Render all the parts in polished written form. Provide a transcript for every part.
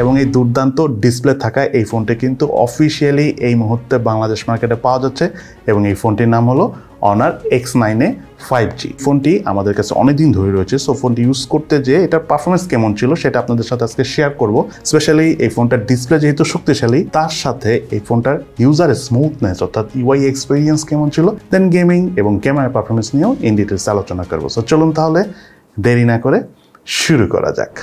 এবং এই দুর্দান্ত ডিসপ্লে থাকা এই ফোনটি কিন্তু অফিসিয়ালি এই মুহূর্তে বাংলাদেশ মার্কেটে পাওয়া যাচ্ছে এবং এই ফোনটির নাম হলো Honor X9A 5G। ফোনটি আমাদের কাছে অনেকদিন ধরে রয়েছে, সো ফোনটি ইউজ করতে যে এটার পারফরমেন্স কেমন ছিল সেটা আপনাদের সাথে আজকে শেয়ার করব। স্পেশালি এই ফোনটার ডিসপ্লে যেহেতু শক্তিশালী, তার সাথে এই ফোনটার ইউজার স্মুথনেস অর্থাৎ ইউআই এক্সপিরিয়েন্স কেমন ছিল, দেন গেমিং এবং ক্যামেরা পারফরমেন্স নিয়েও ইন ডিটেলস আলোচনা করবো। সো চলুন তাহলে দেরি না করে শুরু করা যাক।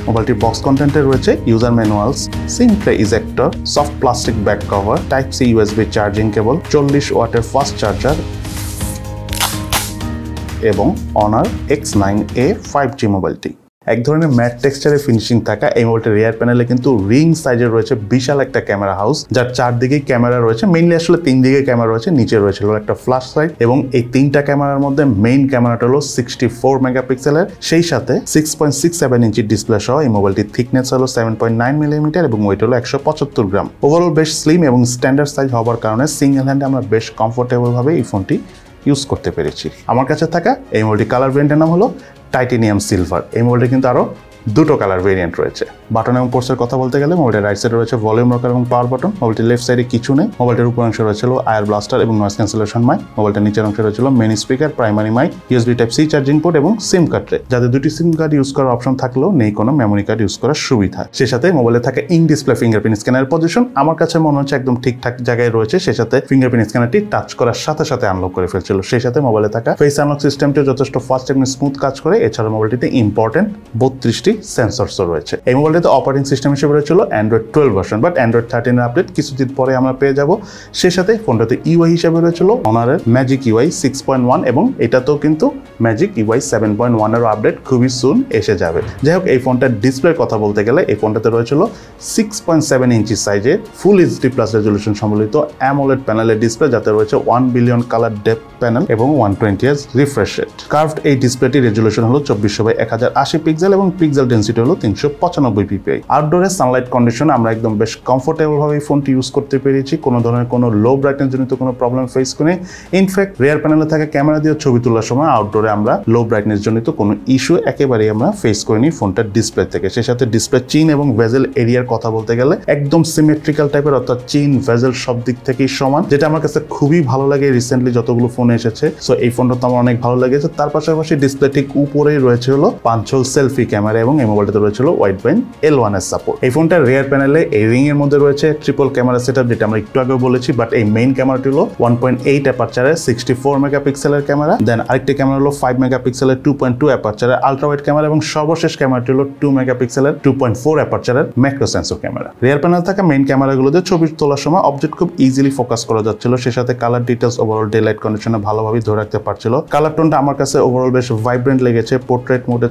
মোবাইলটির বক্স কন্টেন্টে রয়েছে user manuals, sim tray ejector, soft plastic back cover, type C USB charging cable, 40 ওয়াটের ফাস্ট চার্জার এবং Honor X9A 5G মোবাইলটি। এক ধরনের ম্যাট টেক্সচারের ফিনিশিং থাকা এই মোবাইলটির রিয়ার প্যানেলে কিন্তু রিং সাইজের রয়েছে বিশাল একটা ক্যামেরা হাউস, যার চারদিকে ক্যামেরা রয়েছে। মেইনলি আসলে 3 দিকে ক্যামেরা রয়েছে, নিচে রয়েছে একটা ফ্ল্যাশ লাইট এবং এই 3টা ক্যামেরার মধ্যে মেইন ক্যামেরাটা হলো 64 মেগাপিক্সেলের, সেই সাথে 6.67 ইঞ্চি ডিসপ্লে সহ এই মোবাইলটির থিকনেস হলো 7.9 মিলিমিটার এবং ওয়েট হলো 175 গ্রাম। ওভারঅল বেশ স্লিম এবং স্ট্যান্ডার্ড সাইজ হওয়ার কারণে সিঙ্গেল হ্যান্ডে আমরা বেশ কমফোর্টেবল ভাবে এই ফোনটি ইউজ করতে পেরেছি। আমার কাছে থাকা এই মোবাইলটির কালার ভেরিয়েন্টের নাম হলো টাইটেনিয়াম সিলভার। এই মোবাইলটি কিন্তু আরো দুটো কালার ভেরিয়েন্ট রয়েছে। বাটন এবং পোর্টসের কথা বলতে গেলে মোবাইলের রাইট সাইডে রয়েছে ভলিউম রকার এবং পাওয়ার বাটন, মোবাইলটির লেফট সাইডে কিছু নেই। মোবাইলটির উপর অংশে রয়েছিল আয়ার ব্লাস্টার এবং নয়েজ ক্যান্সেলেশন মাইক, মোবাইলটির নিচের অংশে রয়েছিল main speaker, primary mic, USB type C charging port এবং সিম কার্ড ট্রে, যাতে দুটি সিম কার্ড ইউজ করার অপশন থাকলেও নেই কোনো মেমোরি কার্ড ইউজ করার সুবিধা। সেই সাথে মোবাইলে থাকা ইন ডিসপ্লে ফিঙ্গারপ্রিন্ট স্ক্যানারের পজিশন আমার কাছে মনে হচ্ছে একদম ঠিকঠাক জায়গায় রয়েছে। সেই সাথে ফিঙ্গারপ্রিন্ট স্ক্যানারটি টাচ করার সাথে সাথে আনলক করে ফেলছিল। সেই সাথে মোবাইলে থাকা ফেস আনলক সিস্টেমটিও যথেষ্ট ফাস্ট এবং স্মুথ কাজ করে। এছাড়া মোবাইলটিতে ইম্পর্টেন্ট 32টি সেন্সরসও রয়েছে। এই মোবাইলটিতে অপারেটিং সিস্টেম হিসেবে রয়েছিল Android 12 ভার্সন, বাট Android 13 এর আপডেট কিছুদিন পরে আমরা পেয়ে যাব। সেই সাথে ফোনটাতে ইউআই হিসেবে রয়েছিল Honor এর ম্যাজিক ইউআই 6.1 এবং এটাতেও কিন্তু ম্যাজিক ইউআই 7.1 এর আপডেট খুবই সুন এসে যাবে। যাই হোক, এই ফোনটার ডিসপ্লের কথা বলতে গেলে এই ফোনটাতে রয়েছিল 6.7 ইঞ্চি সাইজের ফুল এইচডি প্লাস রেজলিউশন সম্বলিত অ্যামোলেড প্যানেলের ডিসপ্লে, যাতে রয়েছে 1 বিলিয়ন কালার ডেপথ প্যানেল এবং 120 Hz রিফ্রেশ রেট। কার্ভড এই ডিসপ্লেটির রেজলিউশন হলো 2400x1080 পিক্সেল এবং পিক্সেল ডেনসিটি হলো 395 ppi। আউটডোরে সানলাইট কন্ডিশনে আমরা একদম বেশ কমফোর্টেবল ভাবে এই ফোনটি ইউজ করতে পেরেছি, কোনো ধরনের কোনো লো ব্রাইটনেস জনিত কোনো প্রবলেম ফেস করি। ইনফ্যাক্ট রিয়ার প্যানেলে থাকা ক্যামেরা দিয়ে ছবি তোলার সময় আউটডোরে আমরা লো ব্রাইটনেস জনিত কোনো ইস্যু একেবারেই আমরা ফেস করিনি ফোনটার ডিসপ্লে থেকে। সেই সাথে ডিসপ্লে চিন এবং ভেজেল এরিয়ার কথা বলতে গেলে একদম সিমেট্রিক্যাল টাইপের, অর্থাৎ চিন ভেজেল সব দিক থেকেই সমান, যেটা আমার কাছে খুবই ভালো লাগে রিসেন্টলি যতগুলো ফোন এসেছে। সো এই ফোনটা তো আমার অনেক ভালো লেগেছে। তার পাশাপাশি ডিসপ্লে ঠিক উপরেই রয়েছে হলো 5 হোল সেলফি ক্যামেরা এবং এই মোবাইলটাতে রয়েছিল ওয়াইড ব্যান্ড L1 এর সাপোর্ট। এই ফোনটার রিয়ার প্যানেলে এই রিং এর মধ্যে রয়েছে ট্রিপল ক্যামেরা সেটআপ, যেটা আমরা একটু আগে বলেছি, বাট এই মেইন ক্যামেরাটি হলো 1.8 অ্যাপারচারের 64 মেগাপিক্সেলের ক্যামেরা। দেন আরেকটি ক্যামেরা হলো 5 মেগাপিক্সেলের 2.2 অ্যাপারচারের আলট্রা ওয়াইড ক্যামেরা এবং সর্বশেষ ক্যামেরাটি হলো 2 মেগাপিক্সেলের 2.4 অ্যাপারচারের ম্যাক্রো সেন্সর ক্যামেরা। রিয়ার প্যানেলে থাকা মেইন ক্যামেরাগুলোতে ছবি তোলার সময় অবজেক্ট খুব ইজিলি ফোকাস করা যাচ্ছিল। সেই সাথে colour details overall day light কন্ডিশনে ভালোভাবে ধরে রাখতে পারছিল। কালার টোনটা আমার কাছে ওভারঅল বেশ ভাইব্রেন্ট লেগেছে। পোর্ট্রেট মোডে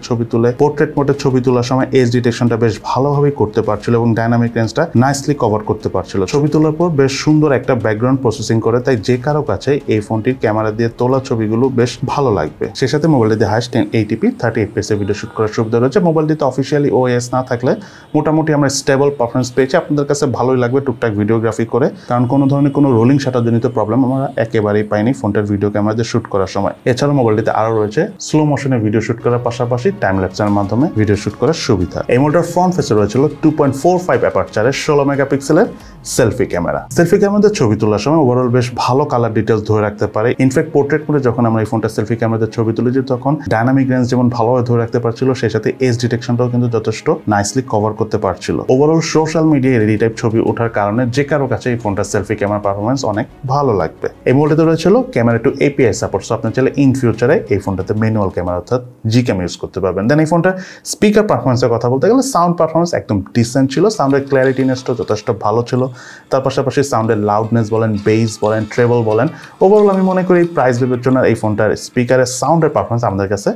ছবি তোলার সময় এজ ডিটেকশনটা বেশ ভালোভাবে করতে পারছিল এবং ডাইনামিক রেঞ্জটা নাইসলি কভার করতে পারছিল। ছবি তোলার পর বেশ সুন্দর একটা ব্যাকগ্রাউন্ড প্রসেসিং করে, তাই যে কারো কাছে এই ফোনটির ক্যামেরা দিয়ে তোলা ছবিগুলো বেশ ভালো লাগবে। সেই সাথে মোবাইলটিতে হাইস্ট 1080p 30 fps এর ভিডিও শুট করার সুবিধা রয়েছে। মোবাইলটিতে অফিসিয়ালি ওএস না থাকলে মোটামুটি আমরা স্টেবল পারফরমেন্স পেয়েছি। আপনাদের কাছে ভালোই লাগবে টুকটাক ভিডিওগ্রাফি করে, কারণ কোনো ধরনের কোনো রোলিং শাটার জনিত প্রবলেম আমরা একেবারেই পাইনি ফোনটার ভিডিও ক্যামেরা দিয়ে শুট করার সময়। এছাড়াও মোবাইলটিতে আরো রয়েছে স্লো মোশনে ভিডিও শুট করার পাশাপাশি টাইম ল্যাপসের মাধ্যমে ভিডিও শুট করার সুবিধা। এই মোবাইলটার ফ্রন্ট ফেসে রয়েছিল 2.45 অ্যাপারচারের 16 মেগাপিক্সেলের সেলফি ক্যামেরা। সেলফি ক্যামেরাতে ছবি তোলার সময় ওভারঅল বেশ ভালো কালার ডিটেলস ধরে রাখতে পারে। ইনফ্যাক্ট পোর্ট্রেট মোডে যখন আমরা এই ফোনটা সেলফি ক্যামেরাতে ছবি তুলেছি তখন ডাইনামিক রেঞ্জ যেমন ভালোভাবে ধরে রাখতে পারছিল, সেই সাথে এজ ডিটেকশনটাও কিন্তু যথেষ্ট নাইসলি কভার করতে পারছিল। ওভারঅল সোশ্যাল মিডিয়ায় রেডি টাইপ ছবি ওঠার কারণে যে কারো কাছে এই ফোনটা সেলফি ক্যামেরা পারফরমেন্স অনেক ভালো লাগবে। এই মোবাইলটাতে রয়েছিল camera two API support, so আপনি চাইলে ইন ফিউচারে এই ফোনটাতে ম্যানুয়াল ক্যামেরা অর্থাৎ জি ক্যাম ইউজ করতে পারবেন। দেন এই ফোনটা স্পিকার পারফরমেন্সের কথা বলতে গেলে সাউন্ড পারফরমেন্স একদম ডিসেন্ট ছিল, সাউন্ডের ক্ল্যারিটিনেসটা যথেষ্ট ভালো ছিল। তার পাশাপাশি সাউন্ডের লাউডনেস বলেন, বেস বলেন, ট্রেবল বলেন, ওভারঅল আমি মনে করি প্রাইস বিবেচনার এই ফোনটার স্পিকারের সাউন্ডের পারফরমেন্স আমাদের কাছে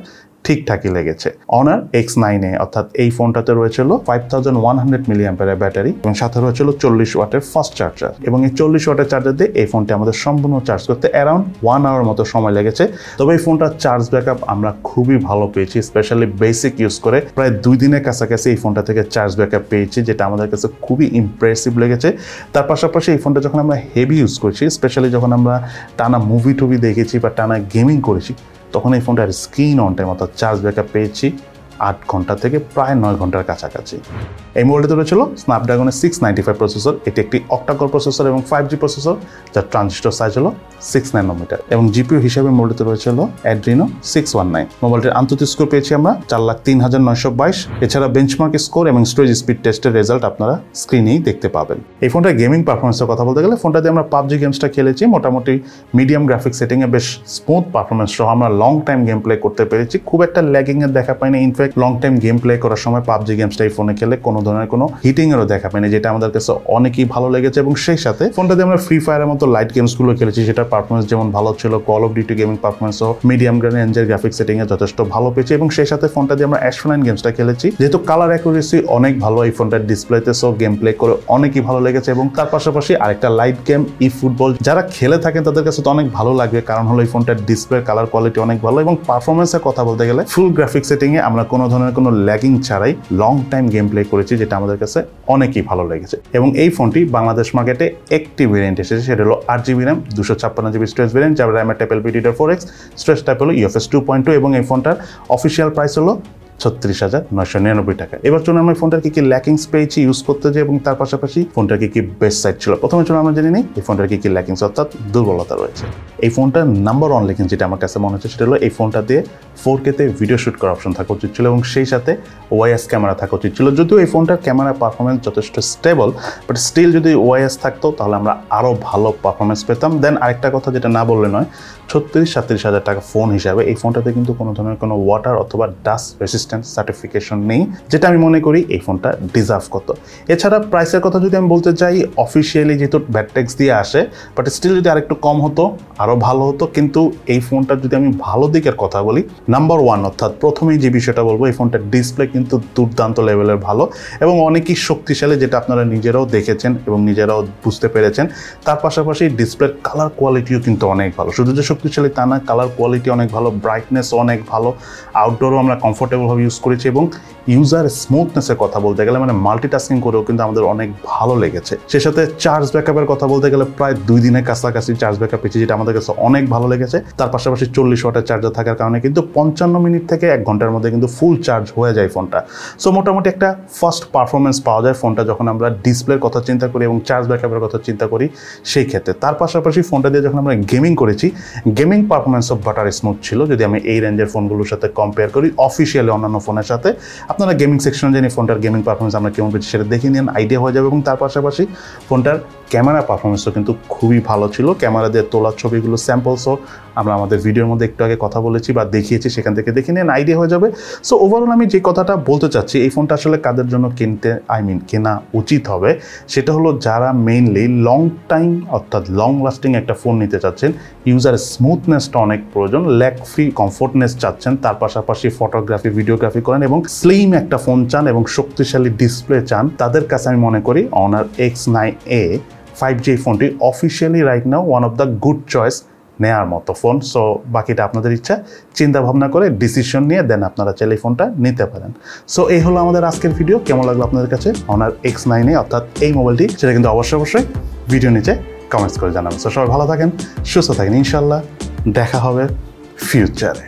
ঠিকঠাকই লেগেছে। Honor X9A অর্থাৎ এই ফোনটাতে রয়েছিল 5100 mAh ব্যাটারি এবং সাথে রয়েছিল 40 ওয়াটের ফাস্ট চার্জার, এবং এই 40 ওয়াটের চার্জার দিয়ে এই ফোনটি আমাদের সম্পূর্ণ চার্জ করতে অ্যারাউন্ড 1 আওয়ার মতো সময় লেগেছে। তবে এই ফোনটার চার্জ ব্যাকআপ আমরা খুবই ভালো পেয়েছি, স্পেশালি বেসিক ইউজ করে প্রায় 2 দিনের কাছাকাছি এই ফোনটা থেকে চার্জ ব্যাকআপ পেয়েছি, যেটা আমাদের কাছে খুবই ইমপ্রেসিভ লেগেছে। তার পাশাপাশি এই ফোনটা যখন আমরা হেভি ইউজ করছি, স্পেশালি যখন আমরা টানা মুভি টুভি দেখেছি বা টানা গেমিং করেছি, তখন এই ফোনটার স্ক্রিন অন টাইম অর্থাৎ চার্জ ব্যাকআপ পেয়েছি 8 ঘন্টা থেকে প্রায় 9 ঘন্টার কাছাকাছি। এই মোবাইলটিতে রয়েছিল স্ন্যাপড্রাগনের 695 প্রসেসর, এটি একটি অক্টাকোর প্রসেসর এবং 5G প্রসেসর, যার ট্রানজিস্টর সাইজ হলো 6 ন্যানোমিটার, এবং জিপিইউ হিসেবে মোবাইলটিতে রয়েছিল Adreno 619। মোবাইলটির আন্তর্জাতিক স্কোর পেয়েছি আমরা 4,03,922। এছাড়া বেঞ্চমার্ক স্কোর এবং স্টোরেজ স্পিড টেস্টের রেজাল্ট আপনারা স্ক্রিনেই দেখতে পাবেন। এই ফোনটার গেমিং পারফরমেন্সের কথা বলতে গেলে, ফোনটাতে আমরা PUBG গেমসটা খেলেছি মোটামুটি মিডিয়াম গ্রাফিক সেটিংয়ে, বেশ স্মুথ পারফরমেন্স সহ আমরা লং টাইম গেম প্লে করতে পেরেছি, খুব একটা ল্যাগিং এর দেখা পাইনি। In fact long time game play করার সময় PUBG গেমসটা এই ফোনে খেলে কোনো ধরনের কোনো হিটিং এরও দেখা পাইনি, যেটা আমাদের কাছে অনেকই ভালো লেগেছে। এবং সেই সাথে ফোনটাতে আমরা ফ্রি ফায়ারের মতো লাইট গেমসগুলো খেলেছি, যেটার পারফরমেন্স যেমন ভালো ছিল, কল অফ ডিউটি গেমিং পারফরমেন্সও মিডিয়াম রেঞ্জের গ্রাফিক সেটিংয়ে যথেষ্ট ভালো পেয়েছি। এবং সেই সাথে ফোনটা দিয়ে আমরা অ্যাস্ট্রোনাইন গেমসটা খেলেছি, যেহেতু কালার অ্যাকুরেসি অনেক ভালো এই ফোনটার ডিসপ্লেতে, সো গেম প্লে করে অনেকই ভালো লেগেছে। এবং তার পাশাপাশি আরেকটা লাইট গেম eFootball, যারা খেলে থাকেন তাদের কাছে তো অনেক ভালো লাগবে, কারণ হলো এই ফোনটার ডিসপ্লের কালার কোয়ালিটি অনেক ভালো। এবং পারফরমেন্সের কথা বলতে গেলে ফুল গ্রাফিক সেটিংয়ে আমরা কোনো ধরনের কোনো ল্যাগিং ছাড়াই লং টাইম গেম প্লে করেছি, যেটা আমাদের কাছে অনেকই ভালো লেগেছে। এবং এই ফোনটি বাংলাদেশ মার্কেটে একটি ভেরিয়েন্ট এসেছে, সেটা হলো 8GB RAM 256GB storage variant, যার র্যামের টাইপ LPDDR4X, স্টোরেজ টাইপ হলো UFS 2.2, এবং এই ফোনটার অফিসিয়াল প্রাইস হলো 36,999 টাকা। এবার চলুন আমরা ফোনটার কি ল্যাকিংস পেয়েছি ইউজ করতে যে, এবং তার পাশাপাশি ফোনটার কি বেস্ট সাইড ছিল। প্রথমে চলুন আমরা জেনে নিই এই ফোনটার কি ল্যাকিংস অর্থাৎ দুর্বলতা রয়েছে। এই ফোনটার নাম্বার 1 ল্যাকিংস যেটা আমার কাছে মনে হচ্ছে, সেটা হলো এই ফোনটা দিয়ে 4K তে ভিডিও শুট করার অপশন থাকা উচিত ছিল, এবং সেই সাথে ওআইএস ক্যামেরা থাকা উচিত ছিল। যদিও এই ফোনটার ক্যামেরা পারফরমেন্স যথেষ্ট স্টেবল, বাট স্টিল যদি ওআইএস থাকতো তাহলে আমরা আরও ভালো পারফরমেন্স পেতাম। দেন আরেকটা কথা যেটা না বললে নয়, 36-37 হাজার টাকা ফোন হিসাবে এই ফোনটাতে কিন্তু কোনো ধরনের কোনো ওয়াটার অথবা ডাস্ট রেসিস্ট্যান্ট সার্টিফিকেশন নেই, যেটা আমি মনে করি এই ফোনটা ডিজার্ভ করতো। এছাড়া প্রাইসের কথা যদি আমি বলতে চাই, অফিসিয়ালি যেহেতু ব্যাড ট্যাক্স দিয়ে আসে, বাট স্টিল যদি আরেকটু কম হতো আরও ভালো হতো। কিন্তু এই ফোনটার যদি আমি ভালো দিকের কথা বলি, নাম্বার 1 অর্থাৎ প্রথমেই যে বিষয়টা বলবো, এই ফোনটার ডিসপ্লে কিন্তু দুর্দান্ত লেভেলের ভালো এবং অনেকই শক্তিশালী, যেটা আপনারা নিজেরাও দেখেছেন এবং নিজেরাও বুঝতে পেরেছেন। তার পাশাপাশি ডিসপ্লের কালার কোয়ালিটিও কিন্তু অনেক ভালো, শুধু যে শক্তিশালী তা না, কালার কোয়ালিটি অনেক ভালো, ব্রাইটনেস অনেক ভালো, আউটডোরও আমরা কমফোর্টেবলভাবে ইউজ করেছি। এবং ইউজার স্মুথনেসের কথা বলতে গেলে, মানে মাল্টিটাস্কিং করেও কিন্তু আমাদের অনেক ভালো লেগেছে। সেই সাথে চার্জ ব্যাকআপের কথা বলতে গেলে প্রায় 2 দিনের কাছাকাছি চার্জ ব্যাকআপ পেয়েছি, যেটা আমাদের কাছে অনেক ভালো লেগেছে। তার পাশাপাশি 40 ওয়াটের চার্জার থাকার কারণে কিন্তু 55 মিনিট থেকে 1 ঘন্টার মধ্যে কিন্তু ফুল চার্জ হয়ে যায় ফোনটা। সো মোটামুটি একটা ফাস্ট পারফরমেন্স পাওয়া যায় ফোনটা যখন আমরা ডিসপ্লের কথা চিন্তা করি এবং চার্জ ব্যাকআপের কথা চিন্তা করি সেই ক্ষেত্রে। তার পাশাপাশি ফোনটা দিয়ে যখন আমরা গেমিং করেছি, gaming performance of butter smooth ছিল যদি আমি এই রেঞ্জের ফোনগুলোর সাথে কম্পেয়ার করি অফিসিয়ালি অন্যান্য ফোনের সাথে। আপনারা গেমিং সেকশনে জেনে ফোনটার গেমিং পারফরমেন্স আমরা কেমন পেয়েছি সেটা দেখে নিন, আইডিয়া হয়ে যাবে। এবং তার পাশাপাশি ফোনটার ক্যামেরা পারফরমেন্সও কিন্তু খুবই ভালো ছিল। ক্যামেরা দিয়ে তোলা ছবিগুলো স্যাম্পলসও আমরা আমাদের ভিডিওর মধ্যে একটু আগে কথা বলেছি বা দেখিয়েছি, সেখান থেকে দেখে নিন, আইডিয়া হয়ে যাবে। সো ওভারঅল আমি যে কথাটা বলতে চাচ্ছি, এই ফোনটা আসলে কাদের জন্য কেনা উচিত হবে, সেটা হলো যারা মেইনলি লং টাইম অর্থাৎ লং লাস্টিং একটা ফোন নিতে চাচ্ছেন, ইউজার স্মুথনেসটা অনেক প্রয়োজন, ল্যাগ ফ্রি কমফোর্টনেস চাচ্ছেন, তার পাশাপাশি ফটোগ্রাফি ভিডিওগ্রাফি করেন এবং স্লিম একটা ফোন চান এবং শক্তিশালী ডিসপ্লে চান, তাদের কাছে আমি মনে করি Honor X9A 5G ফোনটি officially right now one of the good choice নেওয়ার মতো ফোন। সো বাকিটা আপনাদের ইচ্ছা, চিন্তা ভাবনা করে ডিসিশন নিয়ে দেন আপনারা চাইলে এই ফোনটা নিতে পারেন। সো এই হলো আমাদের আজকের ভিডিও। কেমন লাগলো আপনাদের কাছে Honor X9A অর্থাৎ এই মোবাইলটি, সেটা কিন্তু অবশ্যই ভিডিও নিচে কমেন্টস করে জানাবেন। সো সবাই ভালো থাকেন, সুস্থ থাকেন, ইনশাল্লাহ দেখা হবে ফিউচারে।